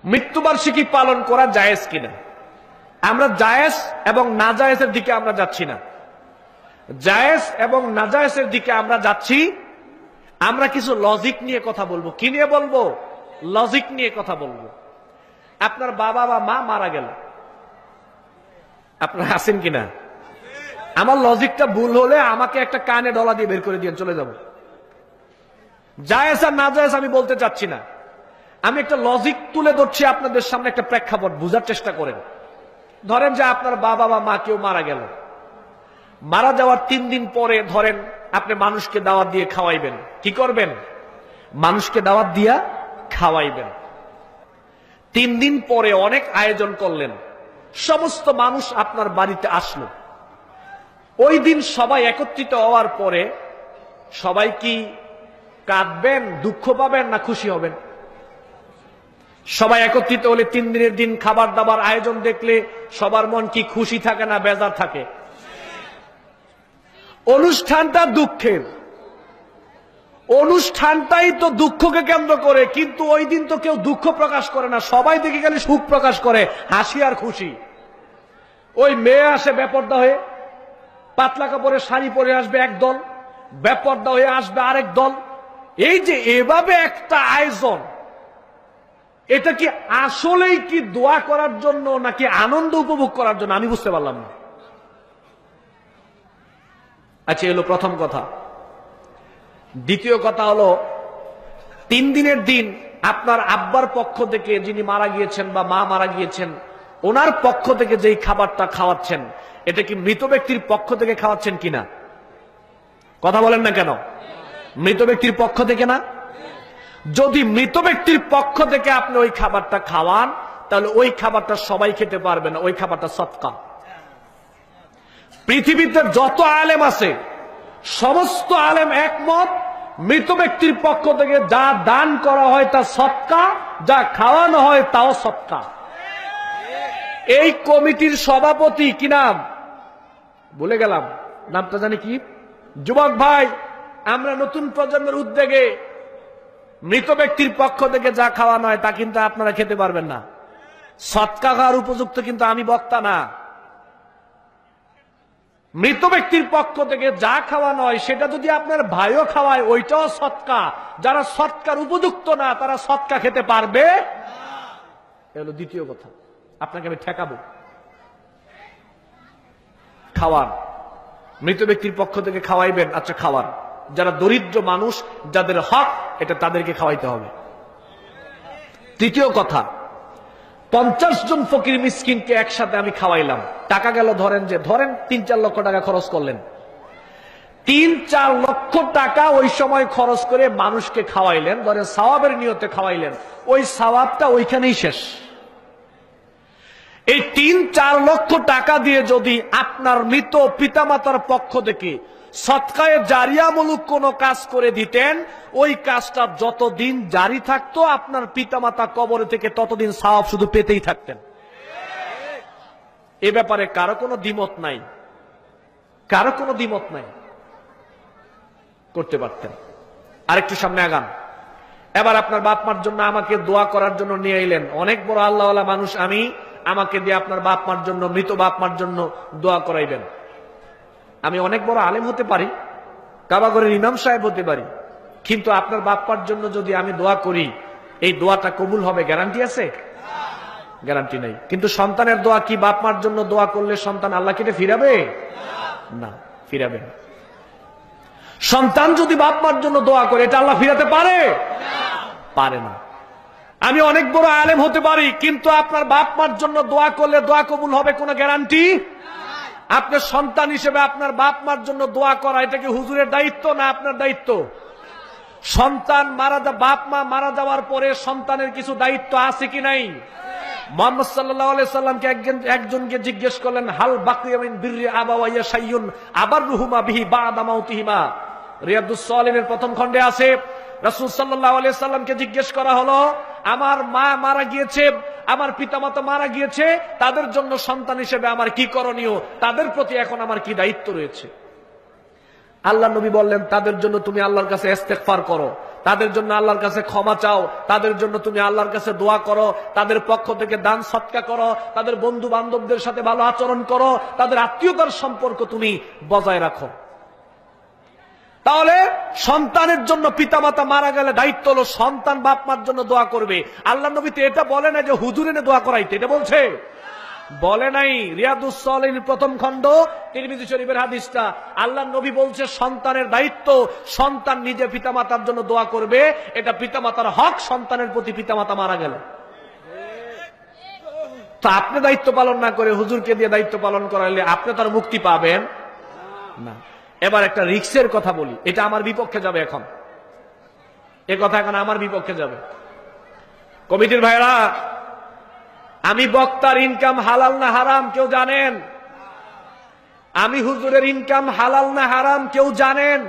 মৃত্যুবার্ষিকী পালন করা জায়েজ কিনা? আমরা জায়েজ এবং নাজায়েজের দিকে আমরা যাচ্ছি না, জায়েজ এবং নাজায়েজের দিকে আমরা যাচ্ছি। আমরা কিছু লজিক নিয়ে কথা বলবো। কি নিয়ে বলবো? লজিক নিয়ে কথা বলবো। আপনার বাবা বা মা মারা গেল, আপনারা আছেন কিনা? আমার লজিকটা ভুল হলে আমাকে একটা কানে ডলা দিয়ে বের করে দিয়ে চলে যাব। জায়েজ আর নাজায়েজ আমি বলতে চাচ্ছি না, আমি একটা লজিক তুলে ধরছি আপনাদের সামনে, একটা প্রেক্ষাপট বুঝার চেষ্টা করেন। ধরেন যে আপনার বাবা বা মা কেউ মারা গেল, মারা যাওয়ার 3 দিন পরে ধরেন আপনি মানুষকে দাওয়াত দিয়ে খাওয়াইবেন। কি করবেন? মানুষকে দাওয়াত দিয়া খাওয়াইবেন। 3 দিন পরে অনেক আয়োজন করলেন, সমস্ত মানুষ আপনার বাড়িতে আসলো। ওই দিন সবাই একত্রিত হওয়ার পরে সবাই কি কাঁদবেন, দুঃখ পাবেন, না খুশি হবেন? সবাই একত্রিত হলে 3 দিনের দিন খাবার দাবার আয়োজন দেখলে সবার মন কি খুশি থাকে না বেজার থাকে? অনুষ্ঠানটা দুঃখের, অনুষ্ঠানটাই তো দুঃখকে কেন্দ্র করে, কিন্তু ওই দিন তো কেউ দুঃখ প্রকাশ করে না, সবাই দেখে গেলে সুখ প্রকাশ করে, হাসি আর খুশি। ওই মেয়ে আসে বেপর্দা হয়ে, পাতলা কাপড়ের শাড়ি পরে আসবে একদল, বেপর্দা হয়ে আসবে আরেক দল। এই যে এভাবে একটা আয়োজন, এটা কি আসলেই কি দোয়া করার জন্য নাকি আনন্দ উপভোগ করার জন্য? আমি বুঝতে পারলাম না। আচ্ছা, এলো প্রথম কথা। দ্বিতীয় কথা হলো, 3 দিনের দিন আপনার আব্বার পক্ষ থেকে যিনি মারা গিয়েছেন বা মা মারা গিয়েছেন, ওনার পক্ষ থেকে যেই খাবারটা খাওয়াচ্ছেন, এটা কি মৃত ব্যক্তির পক্ষ থেকে খাওয়াচ্ছেন কিনা? কথা বলেন না কেন? মৃত ব্যক্তির পক্ষ থেকে না? যদি মৃত ব্যক্তির পক্ষ থেকে আপনি ওই খাবারটা খাওয়ান, তাহলে ওই খাবারটা সবাই খেতে পারবে না, ওই খাবারটা সদকা। পৃথিবীতে যত আলেম আছে সমস্ত আলেম একমত, মৃত ব্যক্তির পক্ষ থেকে যা দান করা হয় তা সদকা, যা খাওয়ানো হয় তাও সদকা। এই কমিটির সভাপতি কি নাম ভুলে গেলাম, নামটা জানি কি? যুবক ভাই, আমরা নতুন প্রজন্মের উদ্যোগে মৃত ব্যক্তির পক্ষ থেকে যা খাওয়ানো হয় তা কিন্তু আপনারা খেতে পারবেন না। সদকা খাওয়ার উপযুক্ত কিন্তু আমি বক্তা না। মৃত ব্যক্তির পক্ষ থেকে যা খাওয়ানো হয় সেটা যদি আপনার ভাইও খাওয়ায়, ওইটাও সদকা। যারা সদকার উপযুক্ত না তারা সদকা খেতে পারবে। এগুলো দ্বিতীয় কথা, আপনাকে আমি ঠেকাবো। খাওয়ান, মৃত ব্যক্তির পক্ষ থেকে খাওয়াইবেন, আচ্ছা খাওয়ান। যারা দরিদ্র মানুষ, যাদের হক, এটা তাদেরকে খাওয়াইতে হবে। তৃতীয় কথা, 50 জন ফকির মিসকিনকে একসাথে আমি খাওয়াইলাম, টাকা গেল ধরেন 3-4 লক্ষ টাকা খরচ করলেন। 3-4 লক্ষ টাকা ওই সময় খরচ করে মানুষকে খাওয়াইলেন, ধরেন সওয়াবের নিয়তে খাওয়াইলেন, ওই সওয়াবটা ওইখানেই শেষ। এই 3-4 লক্ষ টাকা দিয়ে যদি আপনার মৃত পিতামাতার পক্ষ থেকে সদকায়ে জারিয়ামূলক কোন কাজ করে দিতেন, ওই কাজটা যতদিন জারি থাকতো আপনার পিতামাতা কবরে থেকে ততদিন সওয়াব শুধু পেতেই থাকতেন। এ ব্যাপারে কারো কোনো দ্বিমত নাই, কারো কোনো দ্বিমত নাই, করতে পারতেন। আরেকটু সামনে আগান। এবার আপনার বাপ মার জন্য আমাকে দোয়া করার জন্য নিয়ে এলেন, অনেক বড় আল্লাহওয়ালা মানুষ আমি, আমাকে দিয়ে আপনার বাপ মার জন্য, মৃত বাপ মার জন্য দোয়া করাইবেন। আমি অনেক বড় আলেম হতে পারি, কাবাগরের ইমাম সাহেব হতে পারি, কিন্তু আপনার বাপ মার জন্য যদি আমি দোয়া করি, এই দোয়াটা কবুল হবে গ্যারান্টি আছে? গ্যারান্টি নেই। কিন্তু সন্তানের দোয়া কি বাপ মার জন্য দোয়া করলে সন্তান আল্লাহ কেটে ফিরাবে? না, ফিরাবে না। সন্তান যদি বাপ মার জন্য দোয়া করে, এটা আল্লাহ ফিরাতে পারে? পারে না। আমি অনেক বড় আলেম হতে পারি, কিন্তু আপনার বাপ মার জন্য দোয়া করলে দোয়া কবুল হবে কোনো গ্যারান্টি? আপনার সন্তান হিসেবে আপনার বাপ মার জন্য দোয়া করা, এটা কি হুজুরের দায়িত্ব না আপনার দায়িত্ব? সন্তান বাপ মা মারা যাওয়ার পরে সন্তানের কিছু দায়িত্ব আছে কি নাই? মুহাম্মদ সাল্লাল্লাহু আলাইহি সাল্লামকে একজনকে জিজ্ঞেস করলেন, হাল বাকিয়া মিন বিররি আবাওয়াইয়া শাইউন আবাররুহুমা বিহি বা'দা মাউতিহিমা। রিয়াদুস সালিহিনের প্রথম খণ্ডে আছে, রাসূল সাল্লাল্লাহু আলাইহি সাল্লামকে জিজ্ঞেস করা হলো, আমার মা মারা গিয়েছে, আমার পিতামাতা মারা গিয়েছে, তাদের জন্য সন্তান হিসেবে আমার কি করণীয়, তাদের প্রতি এখন আমার কি দায়িত্ব রয়েছে? আল্লাহ নবী বললেন, তাদের জন্য তুমি আল্লাহর কাছে ইস্তেগফার করো, তাদের জন্য আল্লাহর কাছে ক্ষমা চাও, তাদের জন্য তুমি আল্লাহর কাছে দোয়া করো, তাদের পক্ষ থেকে দান সৎকা করো, তাদের বন্ধু বান্ধবদের সাথে ভালো আচরণ করো, তাদের আত্মীয়তার সম্পর্ক তুমি বজায় রাখো। তাহলে সন্তানের জন্য পিতামাতা মারা গেলে দায়িত্ব হলো সন্তান বাপ মার জন্য দোয়া করবে। আল্লাহ নবী তো এটা বলে না যে হুজুর এনে দোয়া করাইতে, এটা বলছে বলে নাই। রিয়াদুস সালিহিন প্রথম খণ্ড তিরমিজি শরীফের হাদিসটা, আল্লাহ নবী বলছে সন্তানের দায়িত্ব, সন্তান নিজে পিতামাতার জন্য দোয়া করবে, এটা পিতামাতার হক সন্তানের প্রতি পিতামাতা মারা গেলে। তো আপনি দায়িত্ব পালন না করে হুজুরকে দিয়ে দায়িত্ব পালন করাইলে আপনি তার মুক্তি পাবেন না। এবার একটা রিক্সের কথা বলি, এটা আমার বিপক্ষে যাবে এখন, এ কথা এখন আমার বিপক্ষে যাবে। কমিটির ভাইরা, আমি বক্তার ইনকাম হালাল না হারাম কেউ জানেন? আমি হুজুরের ইনকাম হালাল না হারাম কেউ জানেন?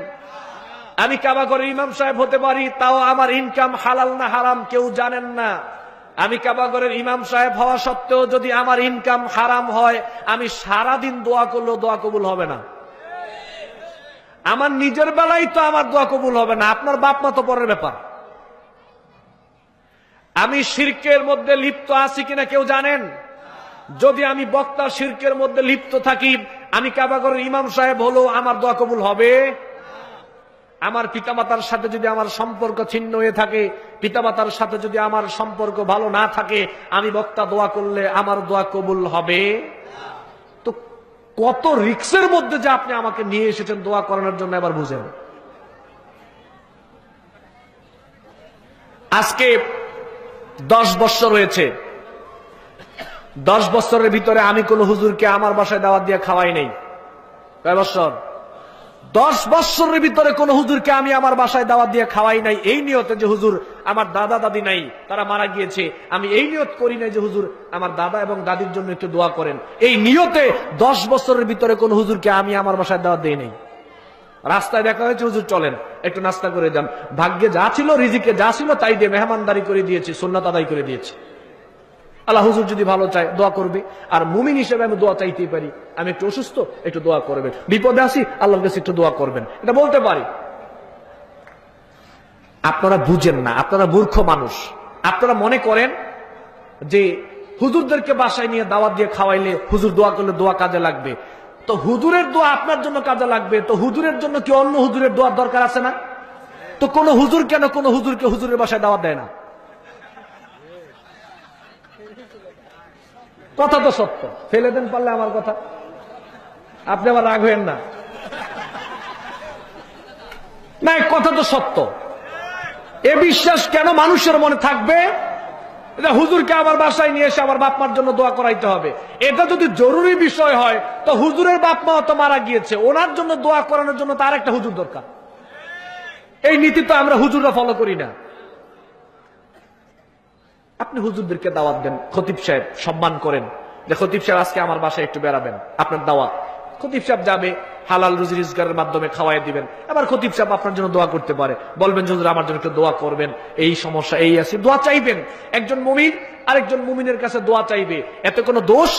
আমি কাবাগরের ইমাম সাহেব হতে পারি, তাও আমার ইনকাম হালাল না হারাম কেউ জানেন না। আমি কাবাগরের ইমাম সাহেব হওয়া সত্ত্বেও যদি আমার ইনকাম হারাম হয়, আমি সারাদিন দোয়া করলেও দোয়া কবুল হবে না। আমার নিজের বেলায় তো আমার দোয়া কবুল হবে না, আপনার বাপ মা তো পরের ব্যাপার। আমি শিরকের মধ্যে লিপ্ত আছি কিনা কেউ জানেন? যদি আমি বক্তা শিরকের মধ্যে লিপ্ত থাকি, আমি কাবাগরের ইমাম সাহেব হলেও আমার দোয়া কবুল হবে? আমার পিতামাতার সাথে যদি আমার সম্পর্ক ছিন্ন হয়ে থাকে, পিতামাতার সাথে যদি আমার সম্পর্ক ভালো না থাকে, আমি বক্তা দোয়া করলে আমার দোয়া কবুল হবে? তো কত রিক্সের মধ্যে যে আপনি আমাকে নিয়ে এসেছেন দোয়া করানোর জন্য, এবার বুঝেন। আজকে 10 বছর হয়েছে, 10 বছরের ভিতরে আমি কোন হুজুরকে আমার বাসায় দাওয়াত দিয়ে খাওয়াই নাই। কয় বছর? 10 বছরের ভিতরে কোন হুজুরকে আমি আমার বাসায় দাওয়াত দিয়ে খাওয়াই নাই। এই নিয়তে যে হুজুর আমার দাদা দাদি নাই, তারা মারা গিয়েছে, আমি এই নিয়ত করি নাই যে হুজুর আমার দাদা এবং দাদির জন্য একটু দোয়া করেন। এই নিয়তে 10 বছরের ভিতরে কোন হুজুরকে আমি আমার বাসায় দাওয়াত দেই নাই। রাস্তায় দেখা হয়েছে, হুজুর চলেন একটু নাস্তা করে যান, ভাগ্যে যা ছিল, রিজিকে যা ছিল তাই দিয়ে মেহমানদারি করে দিয়েছি, সুন্নাত আদায় করে দিয়েছি। আল্লাহ হুজুর যদি ভালো চায় দোয়া করবে, আর মুমিন হিসেবে আমি দোয়া চাইতেই পারি, আমি একটু অসুস্থ একটু দোয়া করবেন, বিপদে আসি আল্লাহর কাছে একটু দোয়া করবেন, এটা বলতে পারি। আপনারা বুঝেন না, আপনারা মূর্খ মানুষ। আপনারা মনে করেন যে হুজুরদেরকে বাসায় নিয়ে দাওয়াত দিয়ে খাওয়াইলে হুজুর দোয়া করলে দোয়া কাজে লাগবে। তো হুজুরের দোয়া আপনার জন্য কাজে লাগবে, তো হুজুরের জন্য কি অন্য হুজুরের দোয়ার দরকার আছে না? তো কোন হুজুর কেন কোন হুজুরকে হুজুরের বাসায় দাওয়াত দেয় না? কথা তো সত্য, ফেলে দেন পারলে আমার কথা, আপনি আবার রাগ হইেন না। না, কথা তো সত্য। এ বিশ্বাস কেন মানুষের মনে থাকবে হুজুরকে আবার বাসায় নিয়ে এসে আমার বাপ মার জন্য দোয়া করাইতে হবে? এটা যদি জরুরি বিষয় হয়, তো হুজুরের বাপ মা তো মারা গিয়েছে, ওনার জন্য দোয়া করানোর জন্য তার একটা হুজুর দরকার। এই নীতি তো আমরা হুজুররা ফলো করি না। আপনি হুজুরদেরকে দাওয়াত দেন, খতিব সাহেব সম্মান করেন যে খতিব সাহেব আজকে আমার বাসায় একটু বেড়াবেন, আপনার দাওয়াত। খতিব সাহেব যাবে, হালাল রুজি রোজগারের মাধ্যমে খাওয়াই দিবেন। আবার খতিব সাহেব আপনার জন্য দোয়া করতে পারে, বলবেন হুজুর আমার জন্য একটু দোয়া করবেন, এই সমস্যা এই আছে, দোয়া চাইবেন। একজন মুমিন আরেকজন মুমিনের কাছে দোয়া চাইবে, এতে কোনো দোষ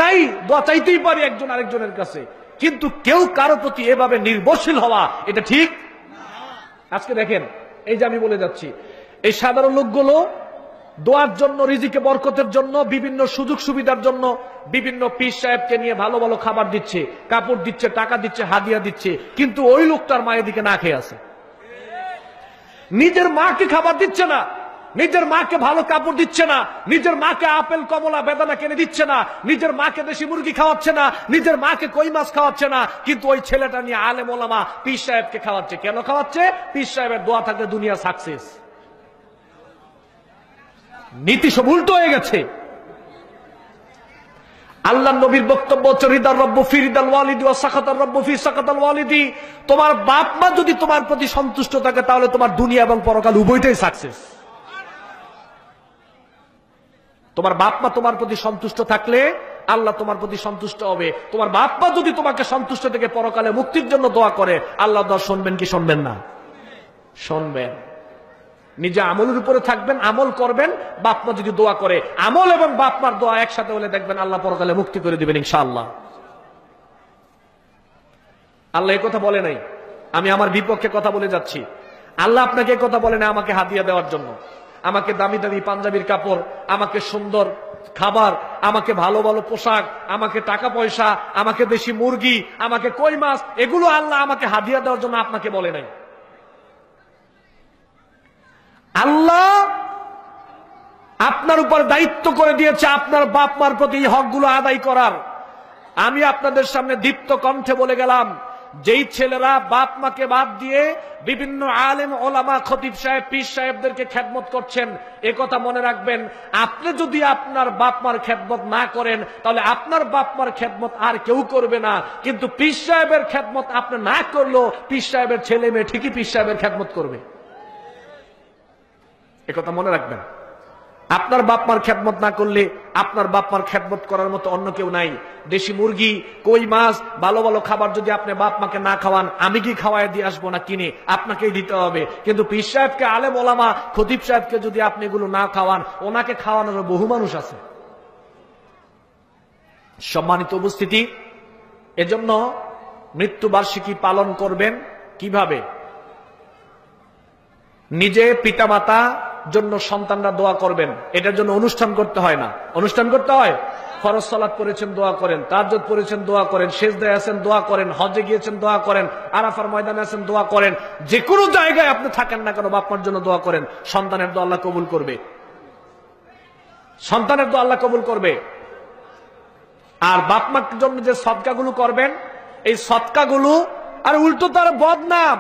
নাই, দোয়া চাইতেই পারে একজন আরেকজনের কাছে। কিন্তু কেউ কারো প্রতি এভাবে নির্ভরশীল হওয়া এটা ঠিক। আজকে দেখেন, এই যে আমি বলে যাচ্ছি, এই সাধারণ লোকগুলো দোয়ার জন্য, রিজিকে বরকতের জন্য, বিভিন্ন সুযোগ সুবিধার জন্য বিভিন্ন পীর সাহেবকে নিয়ে ভালো ভালো খাবার দিচ্ছে, কাপড় দিচ্ছে, টাকা দিচ্ছে, হাদিয়া দিচ্ছে, কিন্তু ওই লোকটার মায়ের দিকে না খেয়ে আছে। নিজের মাকে খাবার দিচ্ছে না, নিজের মাকে ভালো কাপড় দিচ্ছে না, নিজের মাকে আপেল কমলা বেদানা কিনে দিচ্ছে না, নিজের মাকে দেশি মুরগি খাওয়াচ্ছে না, নিজের মাকে কই মাছ খাওয়াচ্ছে না, কিন্তু ওই ছেলেটা নিয়ে আলেম ওলামা পীর সাহেবকে খাওয়াচ্ছে। কেন খাওয়াচ্ছে? পীর সাহেবের দোয়া থাকলে দুনিয়া সাকসেস। নীতি সব উল্টো হয়ে গেছে। আল্লাহ নবীর বক্তব্য হচ্ছে রিদার রব্বু ফি রিদাল ওয়ালিদি ওয়া সাখাতার রব্বু ফি সাখাতাল ওয়ালিদি। তোমার বাপ মা যদি তোমার প্রতি সন্তুষ্ট থাকে, তাহলে তোমার দুনিয়া এবং পরকাল উভয়টাই সাকসেস। তোমার বাপ মা তোমার প্রতি সন্তুষ্ট থাকলে আল্লাহ তোমার প্রতি সন্তুষ্ট হবে। তোমার বাপ মা যদি তোমাকে সন্তুষ্ট থেকে পরকালে মুক্তির জন্য দোয়া করে, আল্লাহ দোয়া শুনবেন কি শুনবেন না? শুনবেন। নিজে আমলের উপরে থাকবেন, আমল করবেন। বাপ মা যদি দোয়া করে, আমল এবং বাপ মার দোয়া একসাথে হলে দেখবেন আল্লাহ পরকালে মুক্তি করে দিবেন ইনশাআল্লাহ। আল্লাহ এই কথা বলে নাই, আমি আমার বিপক্ষে কথা বলে যাচ্ছি। আল্লাহ আপনাকে কথা বলে না আমাকে হাদিয়া দেওয়ার জন্য, আমাকে দামি দামি পাঞ্জাবির কাপড়, আমাকে সুন্দর খাবার, আমাকে ভালো ভালো পোশাক, আমাকে টাকা পয়সা, আমাকে দেশি মুরগি, আমাকে কই মাছ, এগুলো আল্লাহ আমাকে হাদিয়া দেওয়ার জন্য আপনাকে বলে নাই। আল্লাহ আপনার উপর দায়িত্ব করে দিয়েছে আপনার বাপ মার প্রতি এই হকগুলো আদায় করার। আমি আপনাদের সামনে দীপ্ত কণ্ঠে বলে গেলাম, যেই ছেলেরা বাপ মাকে বাদ দিয়ে বিভিন্ন আলেম ওলামা খতিব সাহেব পীর সাহেবদেরকে খেদমত করছেন, এ কথা মনে রাখবেন, আপনি যদি আপনার বাপ মার খেদমত না করেন তাহলে আপনার বাপ মার খেদমত আর কেউ করবে না। কিন্তু পীর সাহেবের খেদমত আপনি না করলেও পীর সাহেবের ছেলে মেয়ে ঠিকই পীর সাহেবের খেদমত করবে। এ কথা মনে রাখবেন। আপনার বাপ মার খেদমত না করলে আপনার বাপ মার খেদমত করার মতো অন্য কেউ নাই। দেশি মুরগি, কই মাছ, ভালো ভালো খাবার যদি আপনি বাপ মাকে না খাওয়ান, আমি কি খাওয়াই দিয়ে আসবো না কিনে? আপনাকেই দিতে হবে। কিন্তু পীর সাহেবকে, আলেম ওলামা খতিব সাহেবকে যদি আপনি এগুলো না খাওয়ান, ওনাকে খাওয়ানোর বহু মানুষ আছে। সম্মানিত উপস্থিতি, এজন্য মৃত্যুবার্ষিকী পালন করবেন কিভাবে? নিজে পিতামাতা জন্য সন্তানরা দোয়া করবেন, এটার জন্য অনুষ্ঠান করতে হয় না। অনুষ্ঠান করতে হয়? ফরজ সালাত পড়েছেন দোয়া করেন, তাহাজ্জুদ পড়েছেন দোয়া করেন, সেজদায় আছেন দোয়া করেন, হজে গিয়েছেন দোয়া করেন, আরাফার ময়দানে আছেন দোয়া করেন, যে কোনো জায়গায় আপনি থাকেন না কেন বাপ মার জন্য দোয়া করেন। সন্তানের দোয়া আল্লাহ কবুল করবে, সন্তানের দোয়া আল্লাহ কবুল করবে। আর বাপ মার জন্য যে সদকাগুলো করবেন, এই সদকাগুলো আর উল্টো তার বদনাম।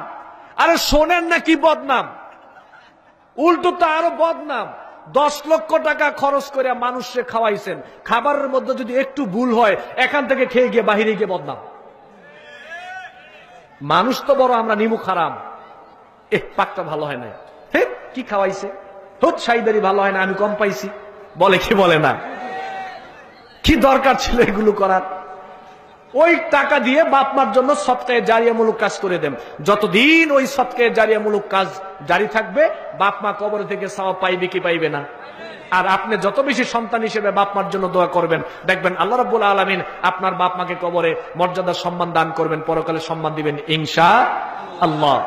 আরে শোনেন না কি বদনাম, উল্টো তো আরো বদনাম। 10 লক্ষ টাকা খরচ করে মানুষকে খাওয়াইছেন, খাবারের মধ্যে যদি একটু ভুল হয় এখান থেকে খেয়ে গিয়ে বাহিরে গিয়ে বদনাম। মানুষ তো বড় আমরা নিমুখ হারাম, পাকটা ভালো হয় না, কি খাওয়াইছে, সাইদারি ভালো হয় না, আমি কম পাইছি, বলে কি বলে না? কি দরকার ছিল এগুলো করার? ওই টাকা দিয়ে বাপ মার জন্য সদকায়ে জারিয়ামূলক কাজ করে দেন। যতদিন ওই সদকায়ে জারিয়ামূলক কাজ জারি থাকবে, বাপ মা কবর থেকে সওয়াব পাইবে কি পাইবে না? আর আপনি যত বেশি সন্তান হিসেবে বাপ মার জন্য দোয়া করবেন, দেখবেন আল্লাহ রাব্বুল আলামিন আপনার বাপ মাকে কবরে মর্যাদা সম্মান দান করবেন, পরকালে সম্মান দিবেন ইনশাআল্লাহ।